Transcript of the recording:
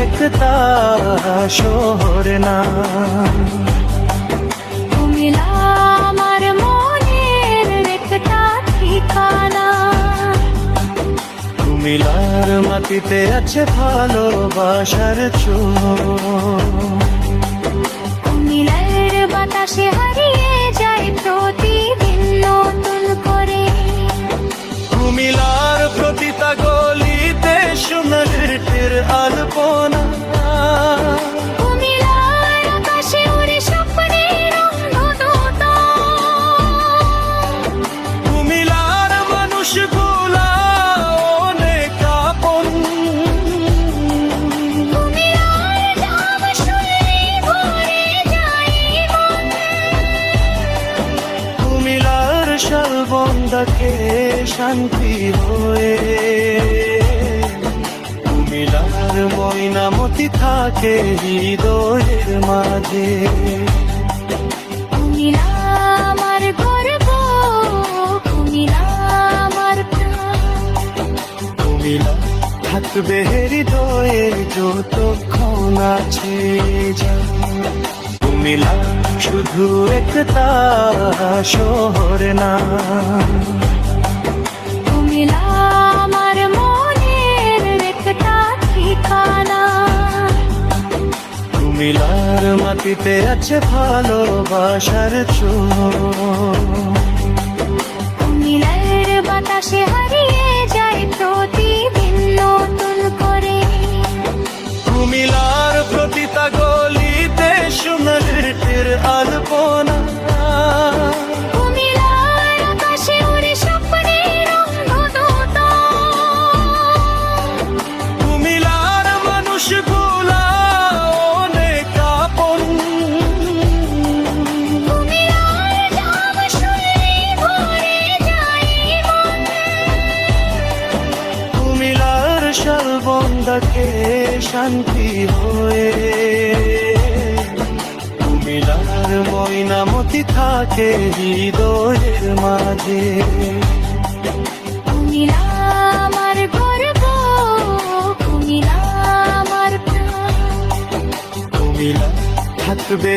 একটা শহর না। কুমিল্লা আমার মনের একটা ঠিকানা। কুমিল্লার মাটিতে আছে ভালোবাসার ছোঁয়া। কুমিল্লার বাতাসে হারিয়ে যায় প্রতিদিন নতুন করে। কুমিল্লার প্রতিটা গলিতে সোনার আলপনা। কুমিল্লার আকাশে উড়ে স্বপ্নের অন্ধকার। কুমিল্লার মানুষগুলা অনেক আপন। কুমিল্লার নাম শুনলেই ভরে যায় মন। কুমিল্লার শালবন্দাকে শান্তি হয়ে। কুমিল্লার ময়নামতি থাকে হৃদয়ের মাঝে। কুমিল্লা আমার গর্ব, কুমিল্লা আমার প্রাণ। কুমিল্লা থাকবে হৃদয়ে যতক্ষণ আছে জান। কুমিল্লা শুধু একটা শহর না। কুমিল্লা আমার মনের একটা ঠিকানা। কুমিল্লার মাটিতে আছে ভালোবাসার ছোঁয়া। কুমিল্লার বাতাসে হারিয়ে যায় প্রতিদিন নতুন করে। কুমিল্লার প্রতিটা গলিতে সোনার আলপনা। কুমিল্লার আকাশে উড়ে স্বপ্নের অন্ধকার। কুমিল্লার মানুষগুলা অনেক আপন। কুমিল্লার নাম শুনলেই ভরে যায় মন। কুমিল্লার শালবন্দাকে শান্তি হয়ে। কুমিল্লার ময়নামতি থাকে হৃদয়ের মাঝে। কুমিল্লা আমার গর্ব, কুমিল্লা আমার প্রাণ। কুমিল্লা থাকবে